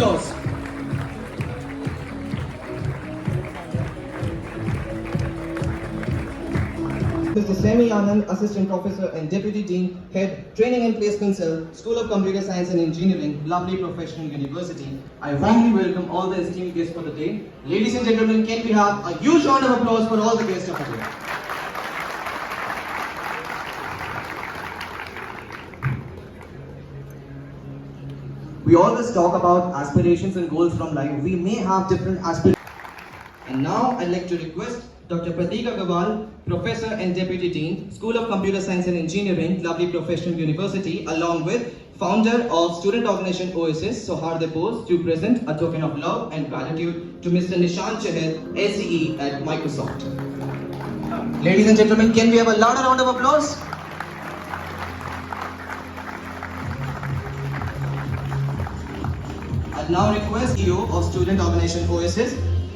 applause. Mr. Semi Anand, Assistant Professor and Deputy Dean, Head, Training and Placement Cell, School of Computer Science and Engineering, Lovely Professional University. I warmly welcome all the esteemed guests for the day. Ladies and gentlemen, can we have a huge round of applause for all the guests of the day? We always talk about aspirations and goals from life. We may have different aspirations. And now I'd like to request Dr. Pratik Agarwal, Professor and Deputy Dean, School of Computer Science and Engineering, Lovely Professional University, along with founder of student organization Oasis, Sohar Depose, to present a token of love and gratitude to Mr. Nishant Chahar, SCE at Microsoft. Ladies and gentlemen, can we have a louder round of applause? I now request CEO of student organization Oasis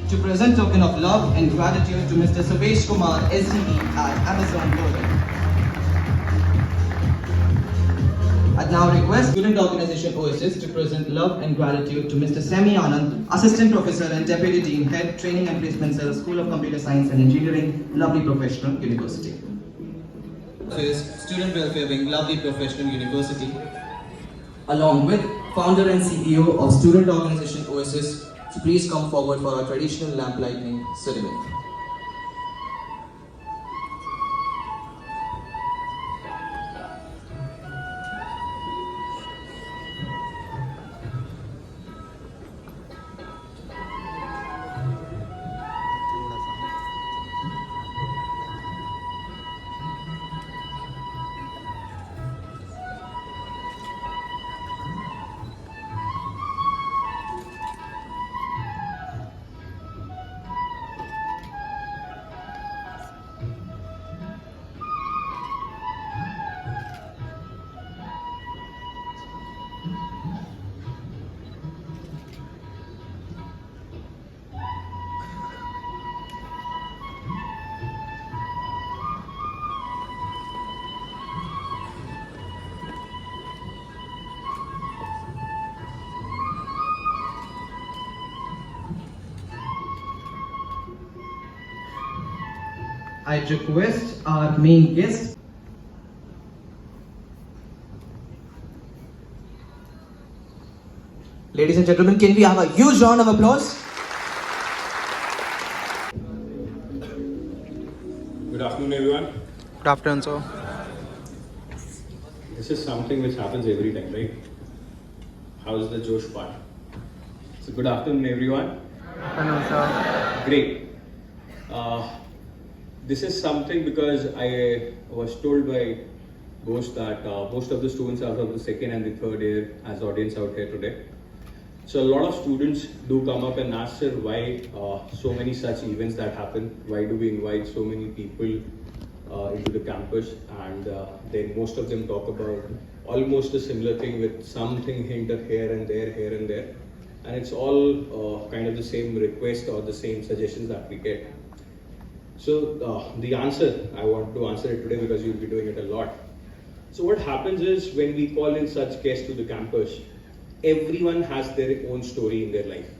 to present token of love and gratitude to Mr. Savesh Kumar, SCE at Amazon Global. I now request student organization Oasis to present love and gratitude to Mr. Semi Anand, Assistant Professor and Deputy Dean, Head, Training and Placement Cell, School of Computer Science and Engineering, Lovely Professional University. Student Welfare Wing, Lovely Professional University, along with founder and CEO of student organization Oasis, to please come forward for our traditional lamp lighting ceremony. I request our main guest, ladies and gentlemen, can we have a huge round of applause? Good afternoon, everyone. Good afternoon, sir. This is something which happens every time, right? How's the Josh part? So, good afternoon, everyone. Good afternoon, sir. Great. This is something because I was told by Ghosh that most of the students are from the second and the third year as audience out here today. So a lot of students do come up and ask, sir, why so many such events that happen? Why do we invite so many people into the campus? And then most of them talk about almost a similar thing with something hinted here and there, here and there. And it's all kind of the same request or the same suggestions that we get. So the answer, I want to answer it today because you'll be doing it a lot. So what happens is when we call in such guests to the campus, everyone has their own story in their life.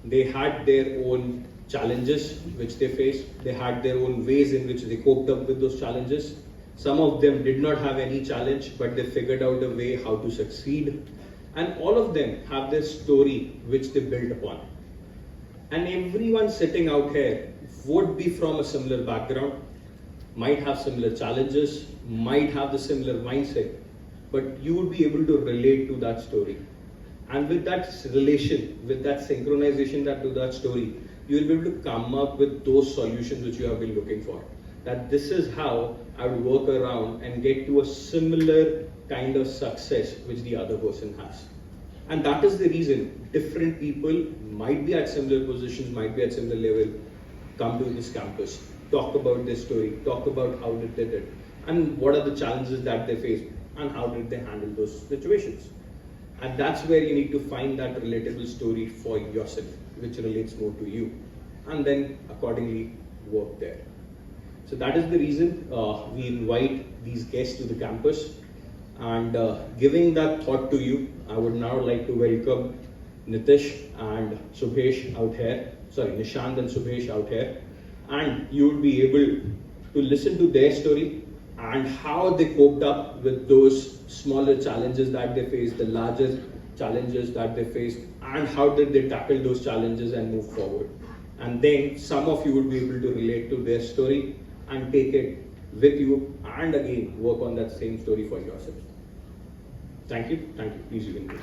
They had their own challenges which they faced. They had their own ways in which they coped up with those challenges. Some of them did not have any challenge, but they figured out a way how to succeed. And all of them have their story which they built upon. And everyone sitting out here would be from a similar background, might have similar challenges, might have the similar mindset, but you would be able to relate to that story. And with that relation, with that synchronization to that story, you will be able to come up with those solutions which you have been looking for. That this is how I would work around and get to a similar kind of success which the other person has. And that is the reason different people might be at similar positions, might be at similar level, come to this campus, talk about their story, talk about how they did it, and what are the challenges that they faced, and how did they handle those situations. And that's where you need to find that relatable story for yourself, which relates more to you, and then accordingly work there. So that is the reason we invite these guests to the campus. And giving that thought to you, I would now like to welcome Nitish and Subhesh out here, sorry, Nishant and Subhesh out here, and you would be able to listen to their story and how they coped up with those smaller challenges that they faced, the larger challenges that they faced, and how did they tackle those challenges and move forward. And then some of you would be able to relate to their story and take it with you and again work on that same story for yourself. Thank you. Please you can go.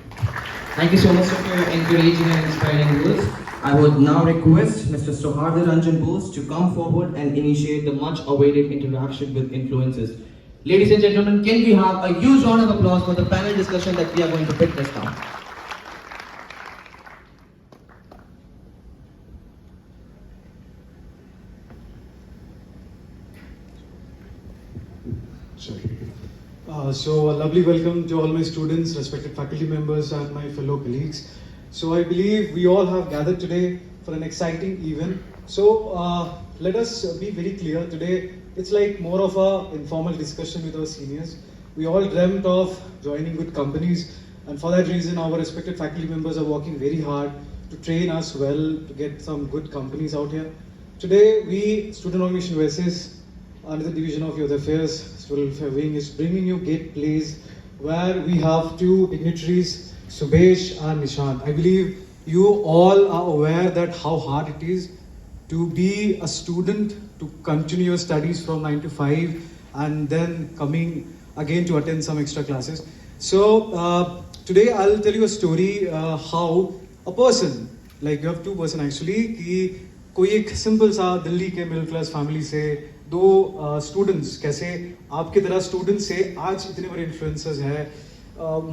Thank you so much sir, for your encouraging and inspiring words. I would now request Mr. Sohardar Ranjan Bose to come forward and initiate the much awaited interaction with influencers. Ladies and gentlemen, can we have a huge round of applause for the panel discussion that we are going to witness now? Sure. So a lovely welcome to all my students, respected faculty members and my fellow colleagues. So I believe we all have gathered today for an exciting event. So let us be very clear today. It's like more of a informal discussion with our seniors. We all dreamt of joining good companies, and for that reason our respected faculty members are working very hard to train us well to get some good companies out here. Today we, Student Organization Versus, under the Division of Youth Affairs, Student Welfare Wing, is bringing you Gate Plays, where we have two dignitaries, Subhesh and Nishant. I believe you all are aware that how hard it is to be a student, to continue your studies from 9 to 5 and then coming again to attend some extra classes. So today I'll tell you a story how a person, like you have two person actually, कि कोई एक simple सा दिल्ली के middle class family से दो students कैसे आपकी तरह स्टूडेंट्स से आज इतने बड़े इन्फ्लुएंसर्स हैं,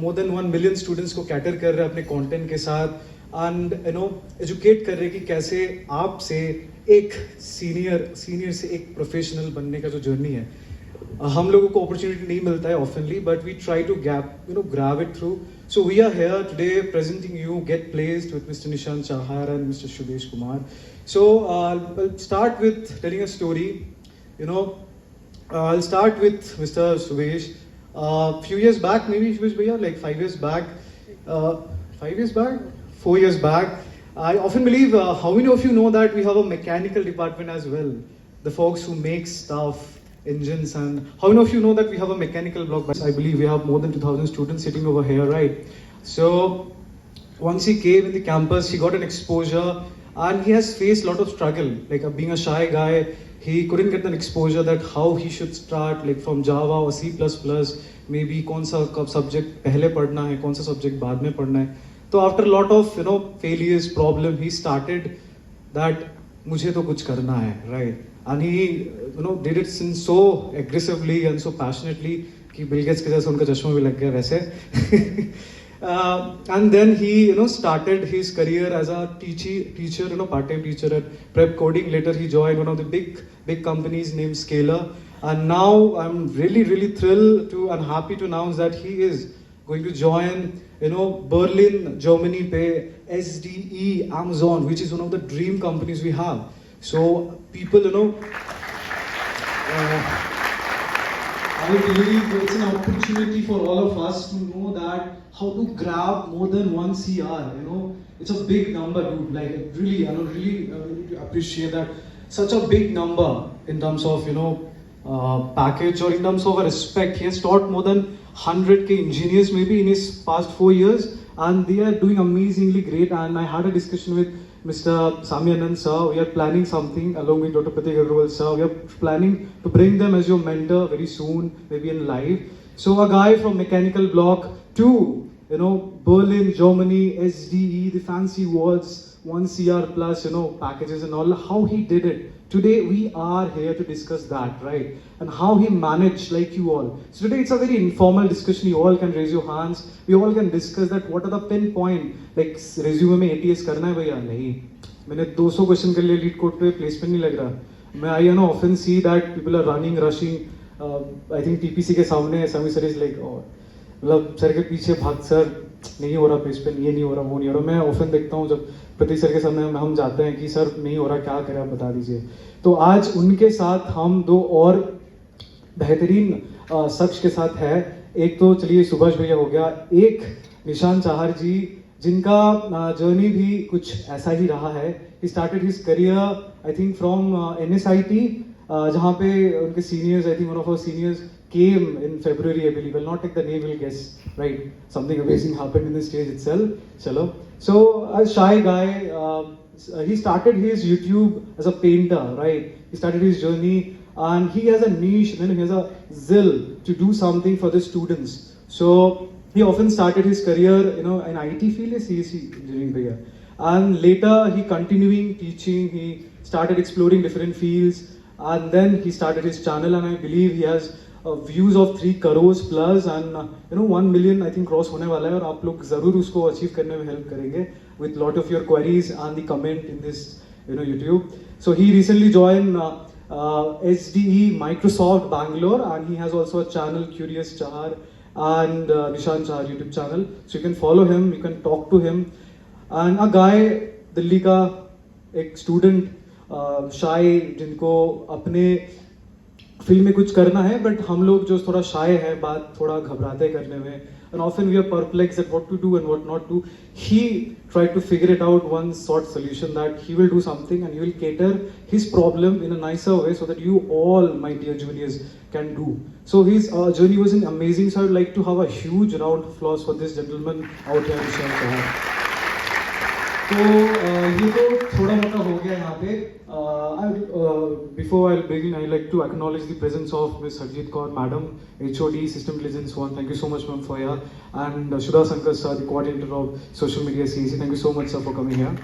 मोर देन 1 मिलियन स्टूडेंट्स को कैटर कर रहे हैं अपने कंटेंट के साथ एंड एजुकेट कर रहे हैं कि कैसे आपसे एक सीनियर से एक प्रोफेशनल बनने का जो जर्नी है, हम लोगों को अपॉर्चुनिटी नहीं मिलता है ऑफनली, but we try to grab it through. So we are here today presenting you Get Placed with Mr. Nishant Chahar and Mr. Subhesh Kumar. So I'll start with telling a story. I'll start with Mr. Subhesh. Few years back, maybe Subhesh bhaiya, like 5 years back, 4 years back, I often believe, how many of you know that we have a mechanical department as well? The folks who make stuff, engines, and how many of you know that we have a mechanical block? I believe we have more than 2,000 students sitting over here, right? So once he came in the campus, he got an exposure and he has faced a lot of struggle. Like being a shy guy, he couldn't get an exposure that how he should start, like from Java or C++, maybe कौन सा subject पहले पढ़ना है, कौन सा subject बाद में पढ़ना है. So after a lot of failures, problem, he started that मुझे तो कुछ करना है, right? And he did it so aggressively and so passionately कि बिल गेट्स के जैसे उनका चश्मा भी लग गया वैसे. And then he started his career as a teacher, part-time teacher at Prep Coding. Later he joined one of the big companies named Scalar. And now I'm really thrilled to and happy to announce that he is going to join Berlin, Germany पे SDE Amazon, which is one of the dream companies we have. So people, I believe it's an opportunity for all of us to know that how to grab more than 1 CR. It's a big number, dude. Like really, I really appreciate that. Such a big number in terms of package or in terms of respect. He has taught more than 100k engineers maybe in his past 4 years, and they are doing amazingly great. And I had a discussion with Mr. Sami Anand sir. We are planning something along with Dr. Pratik Agrawal sir. We are planning to bring them as your mentor very soon, maybe in live. So a guy from mechanical block to Berlin, Germany, SDE, the fancy words, 1 CR plus packages and all, how he did it. Today we are here to discuss that, right? And how he managed, like you all. So today it's a very informal discussion. You all can raise your hands. We all can discuss that. What are the pinpoint? Like resume में ATS करना है भैया? नहीं. मैंने 200 question के लिए leet code पे placement नहीं लग रहा. I often see that people are running, rushing. I think TPC के सामने Sami sir is like, मतलब सर के पीछे भाग सर नहीं हो रहा प्लेसमेंट, ये नहीं हो रहा, वो नहीं हो रहा. मैं ऑफन देखता हूँ जब प्रतीक सर के सामने हम जाते हैं कि सर नहीं हो रहा, क्या करें आप बता दीजिए. तो आज उनके साथ हम दो और बेहतरीन शख्स के साथ है. एक तो चलिए सुभाष भैया हो गया, एक निशांत चाहर जी जिनका जर्नी भी कुछ ऐसा ही रहा है. He started his career, I think, from NSIT, जहाँ पे उनके seniors, I think one of our seniors came in February, I believe. I'll not take the name, you'll guess, right? Something amazing happened in the stage itself. Chalo. So a shy guy, he started his YouTube as a painter, right? He started his journey, and he has a niche, and then he has a zeal to do something for the students. So he often started his career, in IT field, CSE engineering career, and later he continuing teaching. He started exploring different fields, and then he started his channel, and I believe he has views of 3 crores plus, and 1 million I think cross होने वाला है, और आप लोग जरूर उसको achieve करने में हेल्प करेंगे with lot of your queries and the comment in this YouTube. So he recently joined SDE Microsoft Bangalore, and he has also a channel, Curious Chahar, and Nishan Chahar YouTube channel. So you can follow him, you can talk to him. And a guy, Delhi का एक student, शाय, जिनको अपने field में कुछ करना है, but हम लोग जो थोड़ा शाय है, बात थोड़ा घबराते करने में, and often we are perplexed at what to do and what not to. He tried to figure it out, one sort solution, that he will do something and he will cater his problem in a nicer way so that you all, my dear juniors, can do. So his journey was amazing. So I would like to have a huge round of applause for this gentleman out here, Nishan Chahar. तो ये तो थोड़ा मोटा हो गया यहाँ पे. Before I begin, I like to acknowledge the presence of Ms. Harjeet Kaur, Madam, HOD, System Intelligence 1. Thank you so much, ma'am, for here. And Shudha Sankar, sir, the coordinator of Social Media CEC. Thank you so much, sir, for coming here.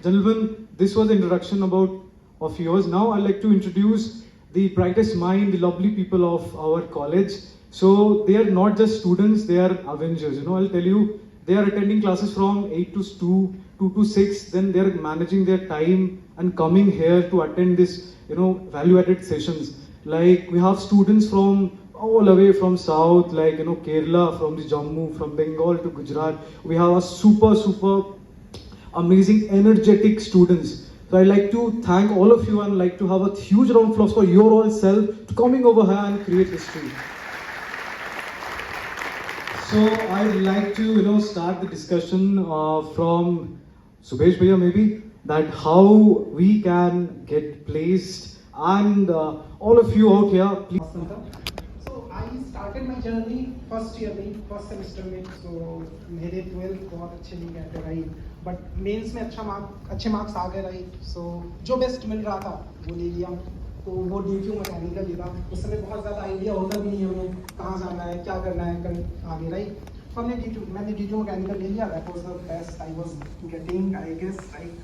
Gentlemen, this was the introduction of yours. Now I'd like to introduce the brightest mind, the lovely people of our college. So they are not just students, they are avengers. I'll tell you, they are attending classes from 8 to 2, 2 to 6. Then they are managing their time and coming here to attend this, value-added sessions. Like we have students from all the way from South, like, Kerala, from the Jammu, from Bengal to Gujarat. We have a super amazing, energetic students. So I'd like to thank all of you and like to have a huge round of applause for your all self coming over here and create history. So I'd like to, start the discussion from Subhesh Bhaiya maybe, that how we can get placed, and all of you out here, please. So I started my journey first year में, first semester में. So मेरे 12th बहुत अच्छे नहीं गए थे, right? But mains में अच्छे मार्क्स आ गए, right? So जो बेस्ट मिल रहा था वो ले लिया. तो वो DQ मैकेनिकल लिया. उस समय बहुत ज़्यादा आइडिया होता भी नहीं है हमें कहाँ जाना है, क्या करना है आगे, right? तो मैंने DQ मैकेनिकल ले लिया. That was the best I was getting, I guess, right?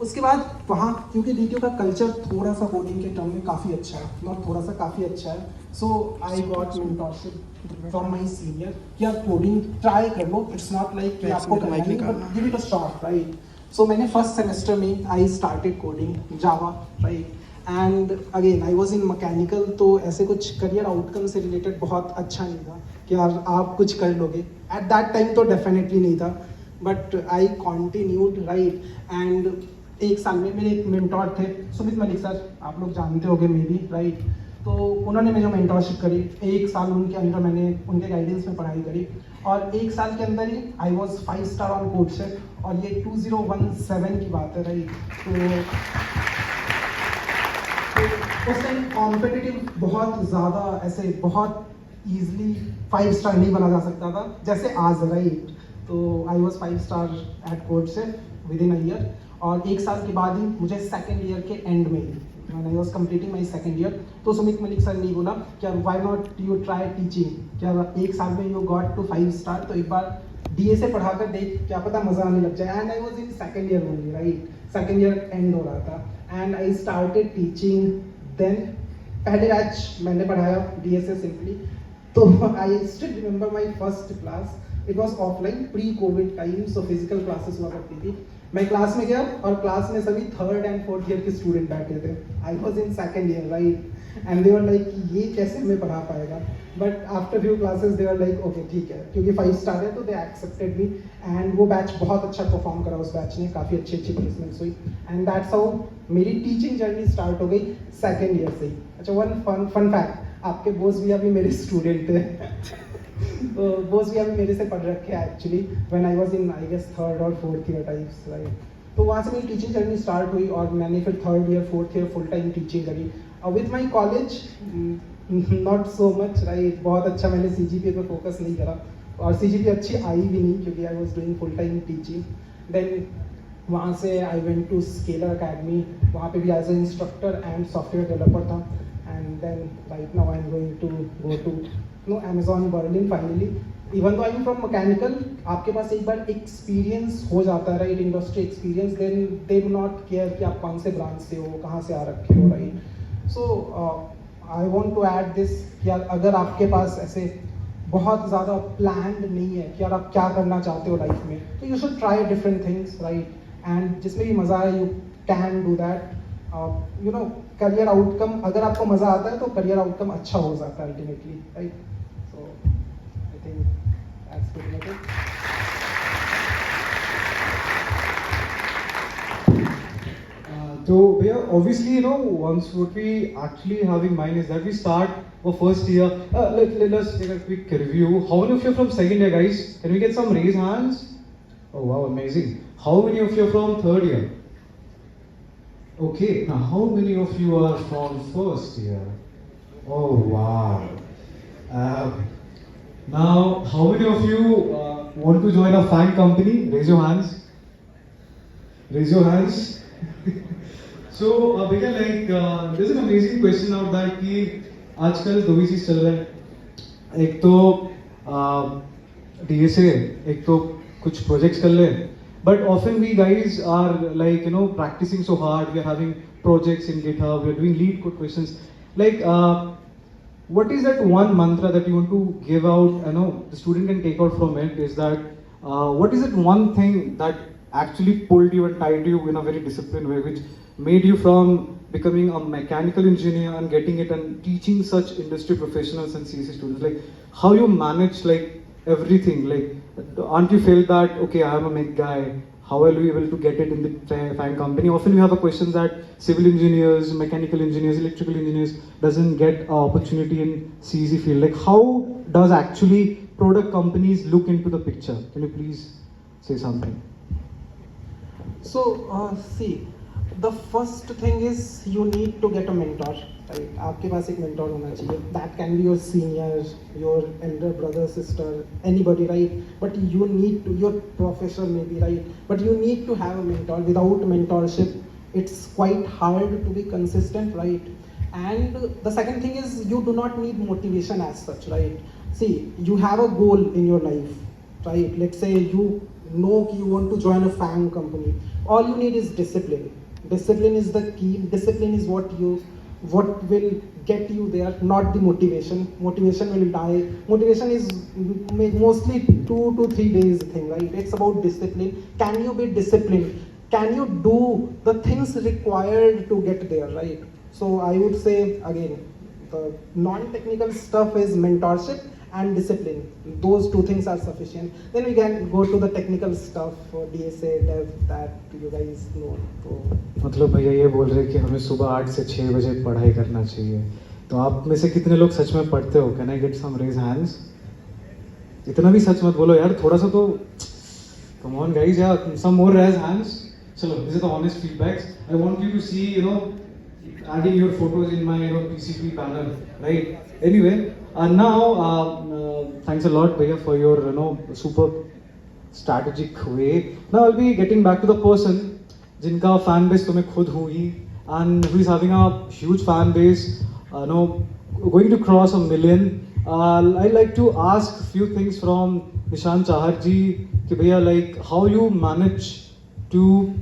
उसके बाद वहाँ क्योंकि DQ का कल्चर थोड़ा सा कोडिंग के टर्म में काफ़ी अच्छा है, नॉट थोड़ा सा, काफ़ी अच्छा है. So I got mentorship from my senior कि आप कोडिंग ट्राई कर लो. इट्स नॉट लाइक कि आपको करना है, but give it a shot, right? So मैंने फर्स्ट सेमेस्टर में I started coding Java, right? And again I was in mechanical. तो ऐसे कुछ करियर आउटकम से रिलेटेड बहुत अच्छा नहीं था कि यार आप कुछ कर लोगे. एट दैट टाइम तो डेफिनेटली नहीं था, but I continued, right? And एक साल में मेरे एक मेंटोर थे, सुमित मलिक सर, आप लोग जानते होंगे मे बी, राइट? तो उन्होंने मेरी मेंटोरशिप करी. एक साल उनके अंदर मैंने उनके गाइडेंस में पढ़ाई करी, और एक साल के अंदर ही आई वॉज 5 स्टार ऑन कोर्सेट. और ये 2017 की बात है, राइट? तो उस टाइम कॉम्पिटिटिव बहुत ज़्यादा, ऐसे बहुत ईजिली 5 स्टार नहीं बना जा सकता था जैसे आज, राइट? तो आई वॉज 5 स्टार एट कोर्सेट विद इन अ ईयर. और एक साल के बाद ही मुझे सेकेंड ईयर के एंड में when I was completing my second year, तो सुमित मलिक सर ने बोला क्या why not you try teaching, क्या एक साल में यू गॉट टू 5 स्टार, तो एक बार DA से पढ़ाकर देख, क्या पता मज़ा आने लग जाए. And I was in second year only, right? Second year end हो रहा था, and I started teaching. Then पहले बैच मैंने पढ़ाया DA से सिंपली. तो I still remember my first class. It was offline, pre covid time, so physical classes हुआ करती थी. मैं क्लास में गया और क्लास में सभी 3rd and 4th ईयर के स्टूडेंट बैठे थे. आई was in second year, right? And they were like ये कैसे हमें पढ़ा पाएगा. But after few classes they were like okay ठीक है, क्योंकि 5 स्टार है तो दे एक्सेप्टेड मी. एंड वो बैच बहुत अच्छा परफॉर्म करा, उस बैच ने काफ़ी अच्छी प्लेसमेंट्स हुई. एंड दैट्स हाउ मेरी टीचिंग जर्नी स्टार्ट हो गई सेकेंड ईयर से ही. अच्छा, वन फन फैक्ट, आपके बोस भी अभी मेरे स्टूडेंट थे. बोस भैया भी मेरे से पढ़ रखे हैं actually when I was in I guess third और फोर्थ ईयर टाइप्स राइट. तो वहाँ से मेरी टीचिंग जर्नी स्टार्ट हुई और मैंने फिर third year fourth year full time teaching करी. With my college not so much right. बहुत अच्छा मैंने CGPA पे फोकस नहीं करा और CGPA अच्छी आई भी नहीं क्योंकि I was doing full time teaching. Then वहाँ से I went to Scaler Academy. वहाँ पे भी as a instructor and software developer था. And then right now I am going to go to Amazon Berlin finally. Even though I am from mechanical, आपके पास एक बार experience हो जाता है right, industry experience, then they do not care कि आप कौन से ब्रांच से हो, कहाँ से आ रखे हो right. So I want to add this कि अगर आपके पास ऐसे बहुत ज़्यादा प्लान्ड नहीं है कि यार आप क्या करना चाहते हो लाइफ में, तो you should try different things right. And जिसमें भी मज़ा है you can do that. You know career outcome, अगर आपको मज़ा आता है तो करियर आउटकम अच्छा हो जाता है ultimately right. So I think that's pretty much it. So yeah, obviously once what we actually have in mind is that we start our first year. Let's take a quick review. How many of you are from second year, guys? Can we get some raise hands? Oh wow, amazing. How many of you are from third year? Okay, now how many of you are from first year? Oh wow. Now how many of you want to join a fan company? Raise your hands. Raise your hands. So भैया there's an amazing question out there कि आजकल दो ही चीज चल रहा है. एक तो DSA, एक तो कुछ projects कर ले. But often we guys are practicing so hard. We are having projects in GitHub. We are doing lead code questions. What is that one mantra that you want to give out? I know the student can take out from it. Is that what is that one thing that actually pulled you and tied you in a very disciplined way, which made you from becoming a mechanical engineer and getting it and teaching such industry professionals and CSE students? How you manage everything? Aren't you felt that okay, I am a mech guy, how will we able to get it in the fan company? Often we have a question that civil engineers, mechanical engineers, electrical engineers doesn't get an opportunity in CSE field. How does actually product companies look into the picture? Can you please say something? So see, the first thing is you need to get a mentor right. आपके पास एक mentor होना चाहिए. That can be your senior, your elder brother, sister, anybody right. But you need to, your professor maybe right, but you need to have a mentor. Without mentorship it's quite hard to be consistent right. And the second thing is you do not need motivation as such right. See, you have a goal in your life right. Let's say you know you want to join a fan company. All you need is discipline. Discipline is the key. Discipline is what will get you there, not the motivation. Motivation will die. Motivation is mostly 2 to 3 days thing right. It's about discipline. Can you be disciplined? Can you do the things required to get there right. So I would say again, the non-technical stuff is mentorship and discipline. Those two things are sufficient. Then we can go to the technical stuff for DSA, dev, that you guys know. So मतलब भैया ये बोल रहे हैं कि हमें सुबह 8 से 6 बजे पढ़ाई करना चाहिए. तो आप में से कितने लोग सच में पढ़ते हो? Can I get some raise hands? इतना भी सच मत बोलो यार, थोड़ा सा तो come on guys, yeah, some more raise hands. चलो, this is the honest feedbacks. I want you to see adding your photos in my PCP banner, right? Anyway, now thanks a lot Bhaiya for your super strategic way. Now I'll be getting back to the person जिनका fan base तो मैं खुद हूँ ही, and who is having a huge fan base, going to cross 1 million. I'd like to ask a few things from Nishant Chahar ji कि भैया how you manage to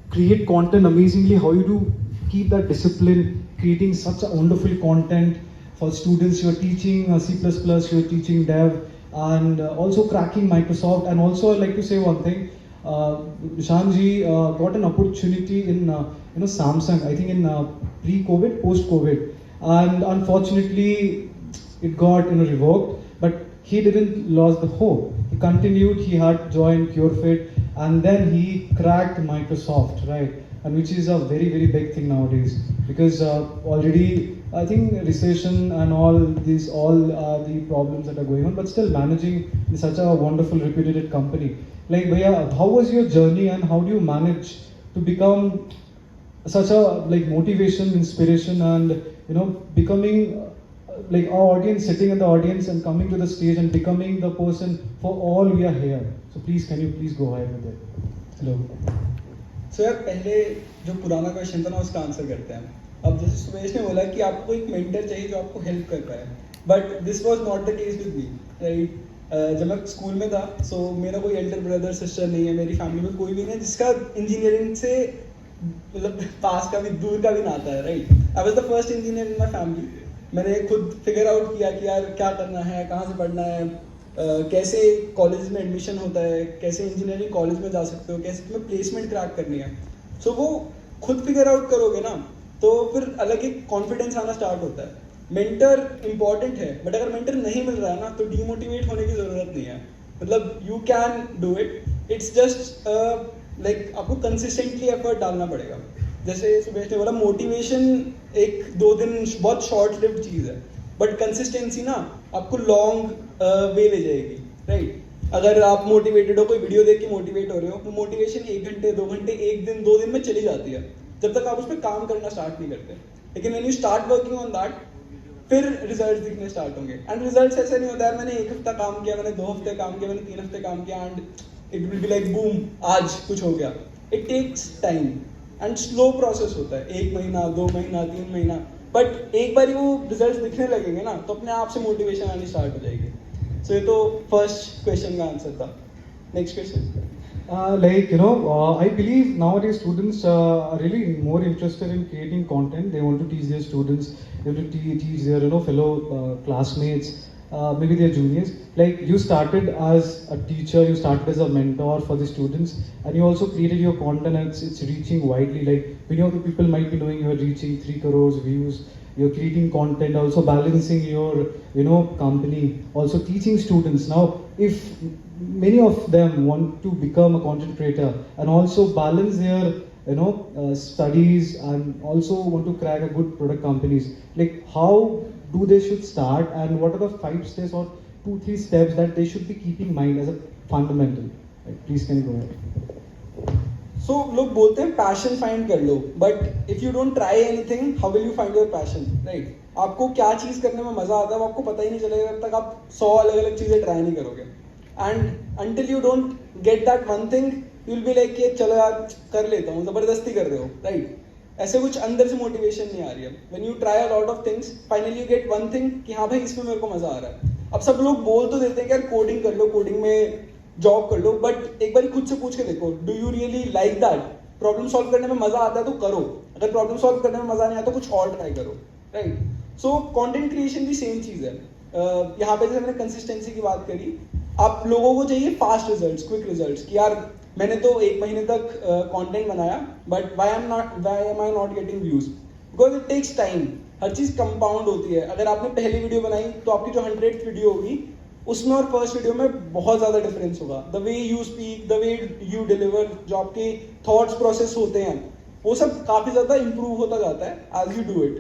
create content amazingly, how you do keep that discipline, creating such a wonderful content for students. You are teaching C++, you are teaching dev, and also cracking Microsoft. And also I'd like to say one thing, Nishan ji got an opportunity in Samsung, I think in pre-COVID, post-COVID, and unfortunately it got revoked, but he didn't lose the hope. He continued, he had joined CureFit, and then he cracked Microsoft, right? and which is a very very big thing nowadays, because already I think recession and all the problems that are going on, but still managing such a wonderful reputed company. Like Bhaiya, how was your journey and how do you manage to become such a like motivation, inspiration, and becoming like our audience, sitting in the audience and coming to the stage and becoming the person for all we are here. So please, can you please go ahead with it? Hello. सो यार पहले जो पुराना question था ना उसका answer करते हैं. अब जैसे सुमेश ने बोला कि आपको एक मेंटर चाहिए जो आपको हेल्प कर पाए, but this was not the case with me, right. जब मैं स्कूल में था सो मेरा कोई एल्डर ब्रदर सिस्टर नहीं है, मेरी फैमिली में कोई भी नहीं है जिसका इंजीनियरिंग से मतलब पास का भी दूर का भी नाता है, right. I was the first engineer in my family. मैंने खुद फिगर आउट किया कि यार क्या करना है, कहाँ से पढ़ना है, कैसे कॉलेज में एडमिशन होता है, कैसे इंजीनियरिंग कॉलेज में जा सकते हो, कैसे तुम्हें प्लेसमेंट क्रैक करनी है. सो वो खुद फिगर आउट करोगे ना तो फिर अलग एक कॉन्फिडेंस आना स्टार्ट होता है. मेंटर इंपॉर्टेंट है, बट अगर मेंटर नहीं मिल रहा है ना तो डीमोटिवेट होने की ज़रूरत नहीं है. मतलब you can do it. It's just like आपको कंसिस्टेंटली एफर्ट डालना पड़ेगा. जैसे सुबह ने बोला मोटिवेशन एक दो दिन बहुत शॉर्ट लिव्ड चीज़ है, बट कंसिस्टेंसी ना आपको लॉन्ग वे ले जाएगी, राइट. अगर आप मोटिवेटेड हो, कोई वीडियो देख के मोटिवेट हो रहे हो, वो मोटिवेशन 1 घंटे 2 घंटे 1 दिन 2 दिन में चली जाती है जब तक आप उस पर काम करना स्टार्ट नहीं करते. लेकिन when you start working on that फिर रिजल्ट दिखने स्टार्ट होंगे. एंड रिजल्ट ऐसे नहीं होता है मैंने 1 हफ्ता काम किया, मैंने 2 हफ्ते काम किया, मैंने 3 हफ्ते काम किया and it will be like boom आज कुछ हो गया. It takes time and slow process होता है. 1 महीना 2 महीना 3 महीना, बट एक बार वो रिजल्ट दिखने लगेंगे ना तो अपने आप से मोटिवेशन आनी स्टार्ट हो जाएगी. सो ये तो फर्स्ट क्वेश्चन का आंसर था. Next question. I believe nowadays students are really more interested in creating content. They want to teach their students, they want to teach their fellow classmates, maybe their juniors. Like you started as a teacher, you started as a mentor for the students, and you also created your content and it's reaching widely. Like many of the people might be knowing you are reaching 3 crores views. You're creating content, also balancing your company, also teaching students. Now if many of them want to become a content creator and also balance their studies and also want to crack a good product companies, like how do they should start and what are the 5 steps or 2-3 steps that they should be keeping in mind as a fundamental? Like, please can you go ahead? So लोग बोलते हैं passion find कर लो, but if you don't try anything how will you find your passion, right. आपको क्या चीज़ करने में मज़ा आता है वो आपको पता ही नहीं चलेगा जब तक आप 100 अलग अलग चीज़ें ट्राई नहीं करोगे. And until you don't get that one thing you will be like कि चलो यार कर लेता हूँ, ज़बरदस्ती कर रहे हो, राइट. ऐसे कुछ अंदर से मोटिवेशन नहीं आ रही है. When you try a lot of things finally you get one thing कि हाँ भाई इसमें मेरे को मज़ा आ रहा है. अब सब लोग बोल तो देते हैं कि यार कोडिंग कर लो, कोडिंग में जॉब कर लो, बट एक बार खुद से पूछ के देखो do you really like that. Problem solve करने में मजा आता है तो करो, अगर प्रॉब्लम सॉल्व करने में मजा नहीं आता तो कुछ और ट्राई करो, राइट. सो कंटेंट क्रिएशन भी सेम चीज़ है. यहाँ पे जैसे मैंने कंसिस्टेंसी की बात करी, आप लोगों को चाहिए फास्ट रिजल्ट्स, क्विक रिजल्ट्स कि यार मैंने तो 1 महीने तक कंटेंट बनाया but why am I not getting views, because it takes time. हर चीज़ कंपाउंड होती है. अगर आपने पहली वीडियो बनाई तो आपकी जो 100th वीडियो होगी उसमें और फर्स्ट वीडियो में बहुत ज़्यादा डिफरेंस होगा. The way you speak, the way you deliver, जो आपके थॉट्स प्रोसेस होते हैं वो सब काफ़ी ज़्यादा इंप्रूव होता जाता है as you do it.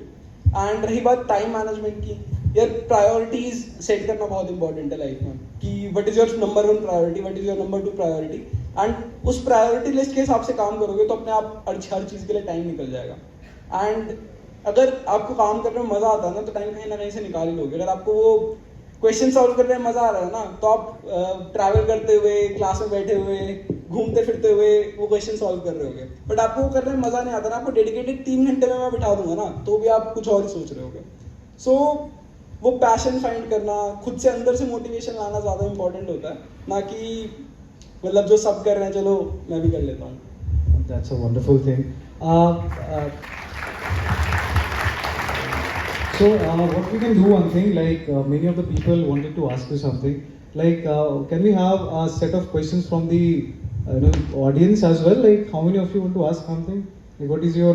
And रही बात टाइम मैनेजमेंट की, यार प्रायोरिटीज सेट करना बहुत इंपॉर्टेंट है लाइफ में कि what is your number 1 priority, what is your number 2 priority. And उस प्रायोरिटी लिस्ट के हिसाब से काम करोगे तो अपने आप हर चीज़ के लिए टाइम निकल जाएगा. एंड अगर आपको काम करने में मज़ा आता है ना तो टाइम कहीं ना कहीं से निकाल ही लोगे. अगर आपको वो क्वेश्चन सॉल्व करने में मजा आ रहा है ना तो आप ट्रैवल करते हुए, क्लास में बैठे हुए, घूमते फिरते हुए वो क्वेश्चन सॉल्व कर रहे होगे. बट आपको वो करने में मजा नहीं आता ना, आपको डेडिकेटेड 3 घंटे में मैं बिठा दूंगा ना तो भी आप कुछ और ही सोच रहे होगे. सो वो पैशन फाइंड करना, खुद से अंदर से मोटिवेशन लाना ज़्यादा इंपॉर्टेंट होता है, ना कि मतलब जो सब कर रहे हैं चलो मैं भी कर लेता हूँ. That's a wonderful thing. So what we can do one thing, like many of the people wanted to ask you something. Like can we have a set of questions from the audience as well? Like how many of you want to ask something? Like what is your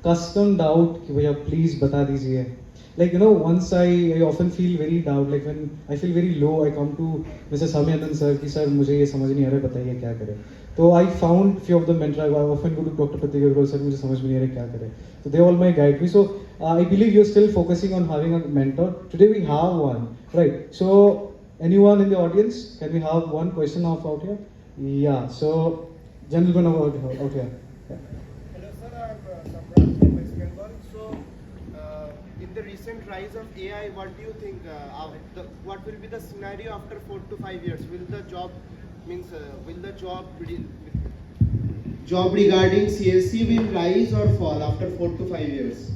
custom doubt? कि भैया please बता दीजिए. Like, once I often feel very doubt, like when I feel very low, I come to Mr. Samyanand sir, कि sir मुझे ये समझ नहीं आ रहा है, बताइए क्या करें. तो I found few of the mentor. I often go to Dr. Pratik Agrawal, sir मुझे समझ में नहीं आ रहा है क्या करें. So they all my guide me. So I believe you're still focusing on having a mentor. Today we have one, right? So anyone in the audience, can we have one question out here? Yeah. So gentleman out here. Yeah. Hello sir, I'm Samrat from West Bengal. So, in the recent rise of AI, what do you think? What will be the scenario after 4 to 5 years? Will the job regarding CSC will rise or fall after 4 to 5 years?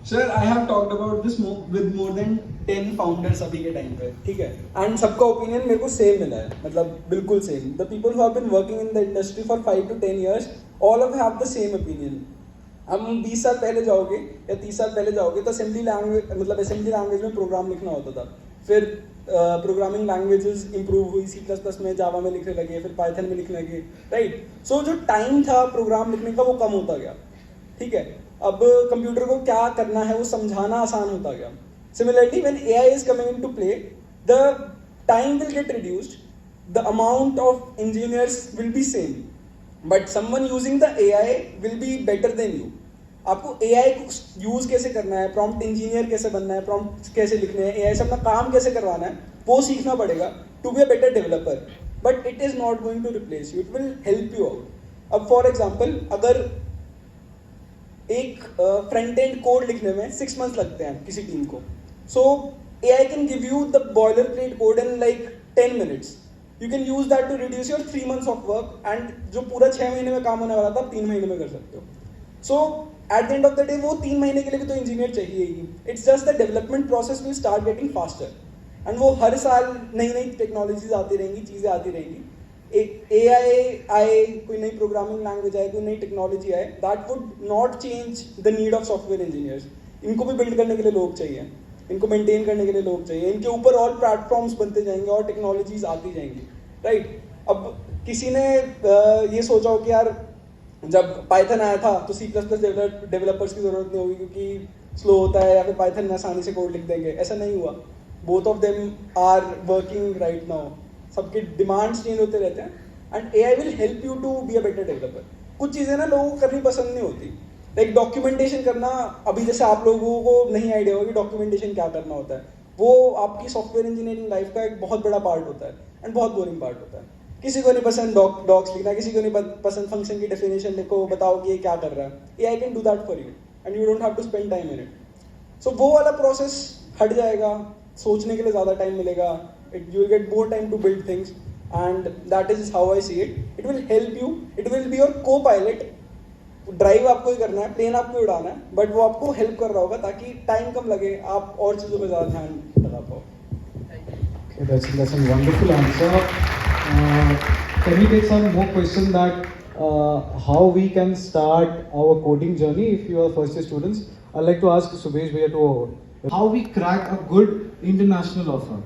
Sir, I have talked about this with more than 10 founders अभी के time पे, ठीक है, and सबका opinion मेरे को same मिला है, मतलब बिल्कुल same. The people who have been working in the industry for 5 to 10 years, all of have the same opinion. हम 20 साल पहले जाओगे या 30 साल पहले जाओगे तो असेंबली लैंग्वेज में प्रोग्राम लिखना होता था. फिर प्रोग्रामिंग लैंग्वेजेस इंप्रूव हुई, C++ में, जावा में लिखने लगे, फिर पाइथन में लिखने लगे, राइट. सो जो टाइम था प्रोग्राम लिखने का वो कम होता गया, ठीक है. अब कंप्यूटर को क्या करना है वो समझाना आसान होता गया. Similarly when AI is coming into play, the time will get reduced, the amount of engineers will be same, but someone using the AI will be better than you. आपको AI को यूज कैसे करना है, prompt engineer कैसे बनना है, prompt कैसे लिखने हैं, AI से अपना काम कैसे करवाना है, वो सीखना पड़ेगा to be a better developer. But it is not going to replace you, it will help you out. अब फॉर एग्जाम्पल, अगर एक फ्रंट एंड कोड लिखने में 6 months लगते हैं किसी टीम को, so AI can give you the boiler plate code in like 10 minutes. You can use that to reduce your 3 months of work, and जो पूरा 6 महीने में काम होने वाला था 3 महीने में कर सकते हो. So at the end of the day वो 3 महीने के लिए भी तो इंजीनियर चाहिए ही. It's just the development process will start getting faster, and वो हर साल नई नई टेक्नोलॉजीज आती रहेंगी, चीज़ें आती रहेंगी. एक AI आए, कोई नई प्रोग्रामिंग लैंग्वेज आए, कोई नई टेक्नोलॉजी आए, that would not change the need of software engineers. इनको भी बिल्ड करने के लिए लोग चाहिए, इनको मेंटेन करने के लिए लोग चाहिए, इनके ऊपर और प्लेटफॉर्म्स बनते जाएंगे और टेक्नोलॉजीज आती जाएंगी, राइट. अब किसी ने ये सोचा हो कि यार जब पाइथन आया था तो C++ डेवलपर्स की जरूरत नहीं होगी क्योंकि स्लो होता है, या फिर पाइथन में आसानी से कोड लिख देंगे. ऐसा नहीं हुआ. Both of them are working right now. सबके डिमांड्स चेंज होते रहते हैं, and AI will help you to be a better developer. कुछ चीज़ें ना लोगों को करनी पसंद नहीं होती, लाइक डॉक्यूमेंटेशन करना. अभी जैसे आप लोगों को नहीं आइडिया होगा कि डॉक्यूमेंटेशन क्या करना होता है. वो आपकी सॉफ्टवेयर इंजीनियरिंग लाइफ का एक बहुत बड़ा पार्ट होता है, एंड बहुत बोरिंग पार्ट होता है. किसी को नहीं पसंद डॉक्स लिखना, किसी को नहीं पसंद फंक्शन की डेफिनेशन लिखो, बताओ कि ये क्या कर रहा है. AI can do that for you, and you don't have to spend time in it. So वो वाला प्रोसेस हट जाएगा, सोचने के लिए ज़्यादा टाइम मिलेगा. You will get more time to build things, and that is how I see it. It will help you. It will be your co-pilot. Drive आपको ही करना है, प्लेन आपको ही उड़ाना है, बट वो आपको हेल्प कर रहा होगा ताकि टाइम कम लगे, आप और चीज़ों पे ज़्यादा ध्यान लगा पाओ. Okay, that's a wonderful answer. Can we take some more question that how we can start our coding journey if you are first year students? I'd like to ask Subhesh Bhaiya to how we crack a good international offer,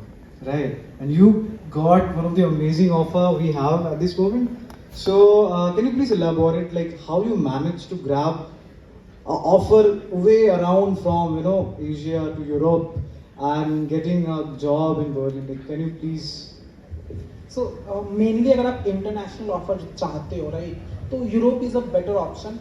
right? And you got one of the amazing offer we have at this moment. So can you please elaborate like how you managed to grab an offer way around from Asia to Europe and getting a job in Berlin? Like, can you please? So mainly अगर आप international offer चाहते हो, right, तो Europe is a better option.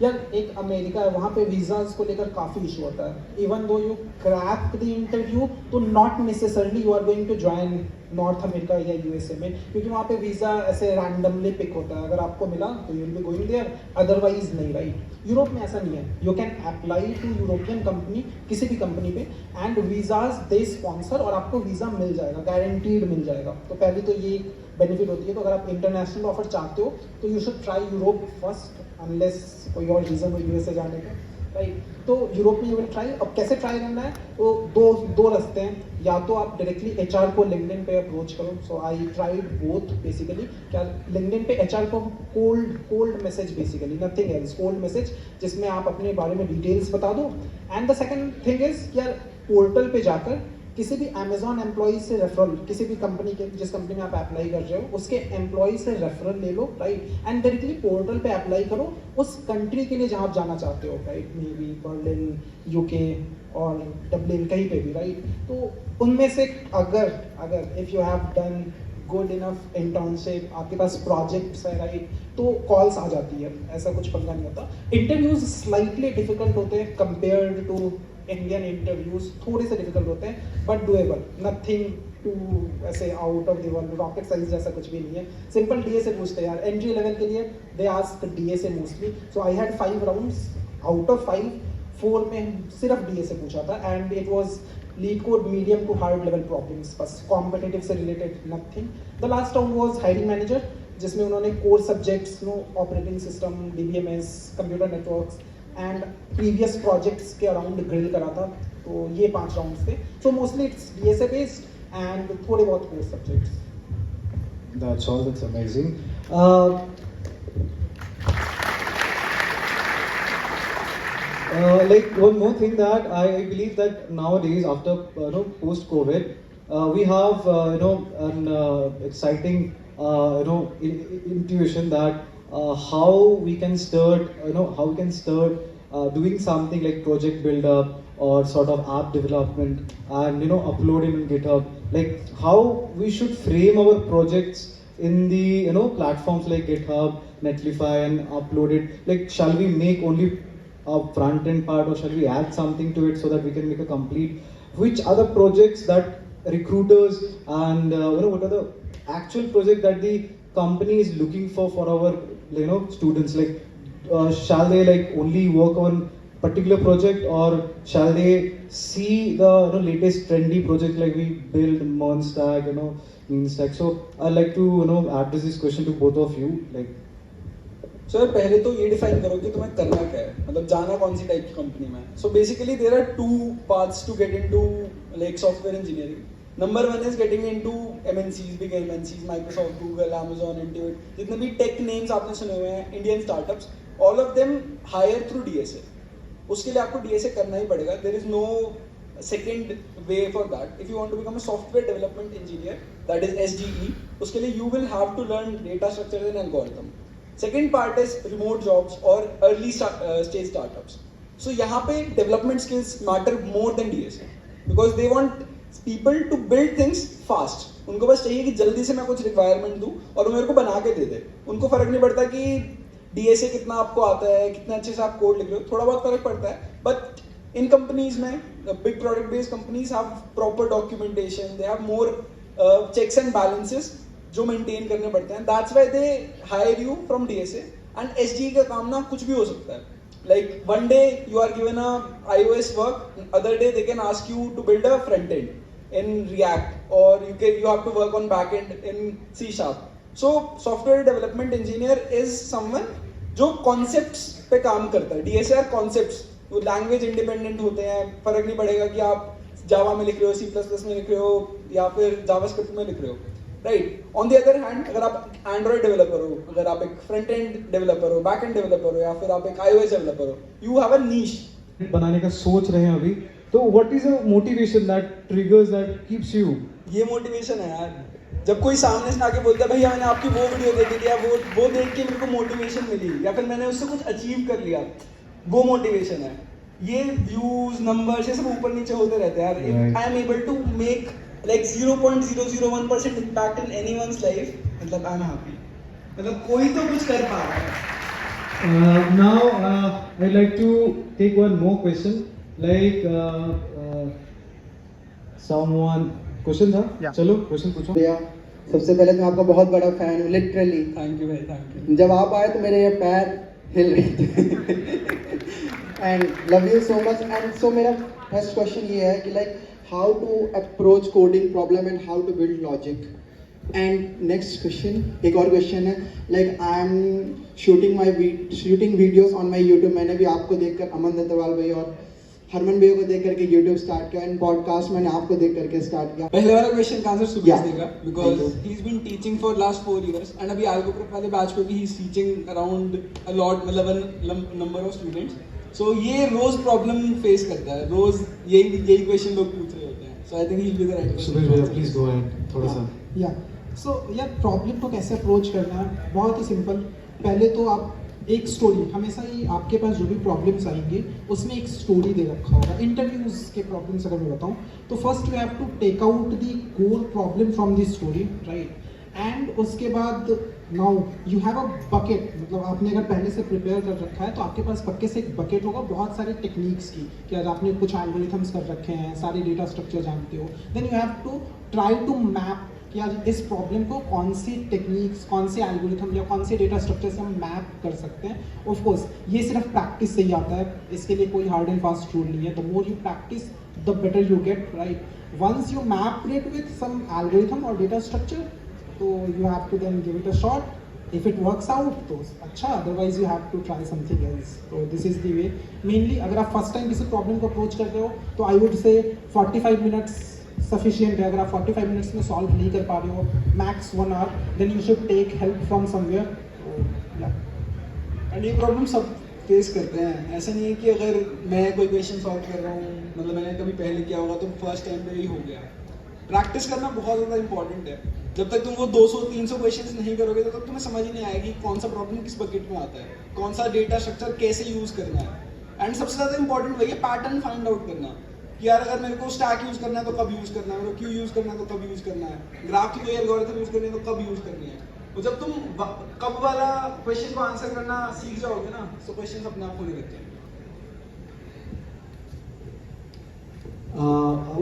यार एक America है, वहाँ पे वीज़ाज को लेकर काफ़ी इशू होता है. Even though you crack the interview, तो not necessarily you are going to join North America या USA में, क्योंकि वहाँ पे वीज़ा ऐसे रैंडमली पिक होता है. अगर आपको मिला तो you will be going there, otherwise नहीं, राइट. यूरोप में ऐसा नहीं है. You can apply to European company, किसी भी कंपनी पे, एंड वीज़ाज दे स्पॉन्सर, और आपको वीज़ा मिल जाएगा, गारंटीड मिल जाएगा. तो पहली तो ये बेनिफिट होती है. तो अगर आप इंटरनेशनल ऑफर चाहते हो तो you should try Europe first, unless कोई और रीज़न हो USA जाने का, राइट. तो यूरोप में यू विल ट्राई. अब कैसे ट्राई करना है, तो दो रास्ते हैं. या तो आप डायरेक्टली HR को लिंक्डइन पे अप्रोच करो. सो आई ट्राइड बोथ बेसिकली. क्या लिंक्डइन पे HR को cold message, basically nothing else, cold message जिसमें आप अपने बारे में डिटेल्स बता दो. And the second thing is यार पोर्टल पे जाकर किसी भी अमेजोन एम्प्लॉय से रेफरल, किसी भी कंपनी के जिस कंपनी में आप अप्लाई कर रहे हो उसके एम्प्लॉय से रेफरल ले लो, राइट, एंड डायरेक्टली पोर्टल पे अप्लाई करो उस कंट्री के लिए जहाँ आप जाना चाहते हो, right, may be Berlin, UK और डब्लिन, कहीं पे भी, राइट। तो उनमें से अगर if you have done good enough internship, आपके पास प्रोजेक्ट्स है, राइट, तो कॉल्स आ जाती है, ऐसा कुछ पंगा नहीं होता। इंटरव्यूज स्लाइटली डिफिकल्ट होते हैं कंपेयर्ड टू इंडियन इंटरव्यूज, थोड़े से डिफिकल्ट होते हैं बट डूएबल, नथिंग टू ऐसे out of the world, rocket science जैसा कुछ भी नहीं है। सिंपल डीए से पूछते हैं यार, एंट्री लेवल के लिए दे आस्क डीए से mostly. So I had 5 rounds, out of 5 4 में सिर्फ डीए से पूछा था, and it was LeetCode medium to hard level problems, बस कॉम्पिटिटिव से related nothing. The last round was hiring manager, जिसमें उन्होंने core subjects no operating system, DBMS, computer networks and previous projects के around grill करा था। तो ये 5 rounds थे। So mostly it's DSA based and थोड़े बहुत core subjects. That's all. That's amazing. Like one more thing that I believe that nowadays after post COVID, we have an exciting intuition that how we can start doing something like project build up or sort of app development and upload it in GitHub. Like how we should frame our projects in the platforms like GitHub, Netlify, and upload it. Like shall we make only a front end part or shall we add something to it so that we can make a complete? Which are the projects that recruiters and what are the actual projects that the company is looking for our students? Like shall they like only work on particular project or shall they see the latest trendy project like we build Monstack, Instack? So I'd like to address this question to both of you. Like sir पहले तो ये define करो कि तुम्हें करना क्या है, मतलब जाना कौन सी टाइप की कंपनी में। So basically there are 2 paths to get into like software engineering. Number 1 is getting into MNCs, big MNCs, Microsoft, Google, Amazon, Intuit, जितने भी टेक नेम्स आपने सुने हुए हैं, Indian startups, all of them hire through DSA. उसके लिए आपको DSA करना ही पड़ेगा, there is no second way for that. If you want to become a software development engineer, that is SDE, उसके लिए you will have to learn data structures and algorithm. Second part is remote jobs or early stage startups. So यहाँ पे development skills matter more than DSA because they want people to build things fast. उनको बस चाहिए कि जल्दी से मैं कुछ requirement दूँ और वो मेरे को बना के दे दे। उनको फर्क नहीं पड़ता कि DSA कितना आपको आता है, कितने अच्छे से आप कोड लिख रहे हो, थोड़ा बहुत फर्क पड़ता है। But in companies में big product based companies have proper documentation, they have more checks and balances जो मेंटेन करने पड़ते हैं। That's why they hire you from DSA. And SD का काम ना कुछ भी हो सकता है, like one day you are given a iOS work, other day they can ask you to build a front end in React और you have to work on back end in C sharp. So software development engineer is someone जो concepts पे काम करता है। DSA are concepts, वो language independent होते हैं, फर्क नहीं पड़ेगा कि आप जावा में लिख रहे हो, C++ में लिख रहे हो या फिर जावास्क्रिप्ट में लिख रहे हो, right. On the other hand अगर आप एंड्रॉइड डेवलपर हो, अगर आप एक फ्रंट एंड डेवलपर हो, बैक एंड डेवलपर हो या फिर आप एक iOS डेवलपर हो, यू हैव अ नीश बनाने का सोच रहे हैं अभी, तो what is a motivation that triggers that keeps you? ये मोटिवेशन है यार, जब कोई सामने से आके बोलता है भैया मैंने आपकी वो वीडियो देखी थी या वो देख के मेरे को मोटिवेशन मिली या फिर मैंने उससे कुछ अचीव कर लिया, वो मोटिवेशन है। ये व्यूज नंबर्स ये सब ऊपर नीचे होते रहते हैं यार। I am able to make like 0.001% impact in anyone's life, मतलब I'm happy, मतलब कोई तो कुछ कर पा रहा है। Now I'd like to take one more question, like someone question था? Yeah. चलो question पूछो। भैया सबसे पहले मैं आपका बहुत बड़ा फैन हूँ, लिटरली। थैंक यू भाई, थैंक यू। जब आप आए तो मेरे ये पैर हिल रहे थे and love you so much. And so मेरा फर्स्ट क्वेश्चन ये है कि like how to approach coding problem and how to build logic. And next question, एक और question है, like I am shooting videos on my YouTube. मैंने भी आपको देखकर अमन दत्तवाल भाई और हरमन भाई को देख करके YouTube स्टार्ट किया, एंड पॉडकास्ट मैंने आपको देख करके स्टार्ट किया। पहले वाला क्वेश्चन का आंसर सुबह Yeah. देगा because he is been teaching for last 4 years and अभी आल्गो प्रेप वाले बैच पे भी he is teaching around a lot, मतलब नंबर ऑफ स्टूडेंट्स। सो ये रोज प्रॉब्लम फेस करता है, रोज यही क्वेश्चन लोग पूछ रहे होते हैं। So I think he'll be the right person. Subhesh bhaiya, please go ahead. थोड़ा सा. या सो यार प्रॉब्लम को कैसे अप्रोच करना है, बहुत ही सिंपल. पहले तो आप एक स्टोरी, हमेशा ही आपके पास जो भी प्रॉब्लम्स आएंगे उसमें एक स्टोरी दे रखा होगा. इंटरव्यूज के प्रॉब्लम्स अगर मैं बताऊं तो first you have to take out the core problem from the story, right. And उसके बाद now you have a bucket, मतलब आपने अगर पहले से प्रिपेयर कर रखा है तो आपके पास पक्के से एक बकेट होगा बहुत सारे टेक्निक्स की, कि आज आपने कुछ एल्गोरिथम्स कर रखे हैं, सारे डेटा स्ट्रक्चर जानते हो. Then you have to try to map कि आज इस प्रॉब्लम को कौन सी टेक्निक्स, कौन से एल्गोरिथम या कौन से डेटा स्ट्रक्चर से हम मैप कर सकते हैं. ऑफ कोर्स ये सिर्फ प्रैक्टिस से ही आता है, इसके लिए कोई हार्ड एंड फास्ट रूल नहीं है. The more you practice the better you get, right. Once you map it with some algorithm और डेटा स्ट्रक्चर, तो you have to then give it a shot. If it works out तो अच्छा, otherwise you have to try something else. तो this is the way. Mainly अगर आप first time किसी problem को approach कर रहे हो तो I would say 45 minutes sufficient है. अगर आप 45 मिनट्स में सॉल्व नहीं कर पा रहे हो, max 1 hour, then you should take help from somewhere. And ये प्रॉब्लम सब फेस करते हैं. ऐसा नहीं है कि अगर मैं कोई क्वेश्चन सॉल्व कर रहा हूँ, मतलब मैंने कभी पहले किया होगा तो फर्स्ट टाइम पे ही हो गया. प्रैक्टिस करना बहुत ज़्यादा इंपॉर्टेंट है. जब तक तुम वो 200-300 क्वेश्चंस नहीं करोगे तो तक तुम्हें समझ ही नहीं आएगी कौन सा प्रॉब्लम किस बकेट में आता है, कौन सा डेटा स्ट्रक्चर कैसे यूज़ करना है. एंड सबसे ज़्यादा इंपॉर्टेंट वही है पैटर्न फाइंड आउट करना, कि यार अगर मेरे को स्टैक यूज़ करना है तो कब यूज़ करना है, मेरे को क्यू यूज़ करना है तो कब यूज़ करना है, ग्राफ की कोई एल्गोरिथम यूज़ करनी है तो कब यूज़ करनी है. तो जब तुम कब वाला क्वेश्चन को आंसर करना सीख जाओगे ना, तो क्वेश्चन अपने आप होने लगते हैं.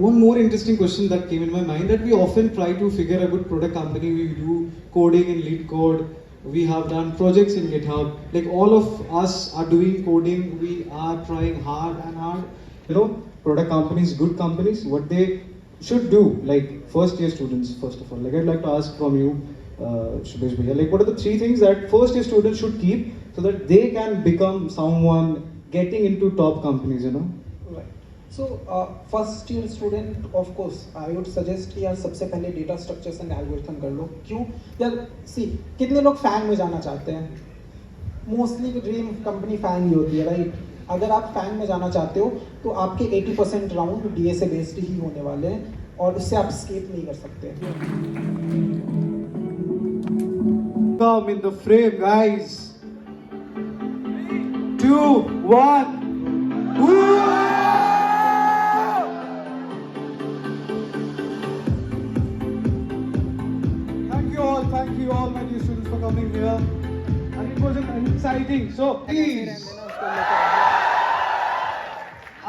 One more interesting question that came in my mind, that we often try to figure a good product company. We do coding in LeetCode. We have done projects in GitHub. Like all of us are doing coding. We are trying hard and hard. You know, product companies, good companies, what they should do. Like first year students, first of all. Like I'd like to ask from you, Subhesh bhaiya, like what are the 3 things that first year students should keep so that they can become someone getting into top companies, you know? So first year student, of course I would suggest कि यार सबसे पहले data structures and algorithm कर लो. क्यों यार, सी कितने लोग Fang में जाना चाहते हैं? मोस्टली ड्रीम कंपनी फैंग ही होती है, राइट. अगर आप फैंग में जाना चाहते हो तो आपके 80% राउंड डीएसए बेस्ड ही होने वाले हैं और उससे आप स्केप नहीं कर सकते. Come in the frame, guys. 2, 1. Thank you all, my dear students, for coming here. And it was an exciting. So please,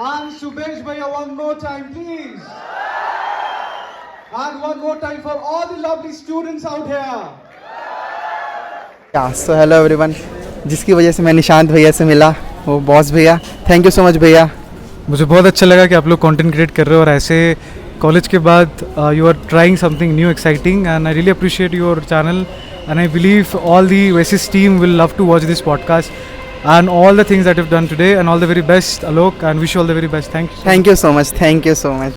and Subhesh bhaiya, one more time, please. And one more time for all the lovely students out here. So hello everyone. जिसकी वजह से मैं निशांत भैया से मिला, वो boss भैया. Thank you so much भैया. मुझे बहुत अच्छा लगा कि आप लोग कंटेंट क्रिएट कर रहे हो और ऐसे कॉलेज के बाद you are trying something new exciting, and I really appreciate your channel, and I believe all the वेसिस team will love to watch this podcast and all the things that you've done today, and all the very best, Alok, and wish you all the very best. Thank you. Thank you so much. Thank you so much.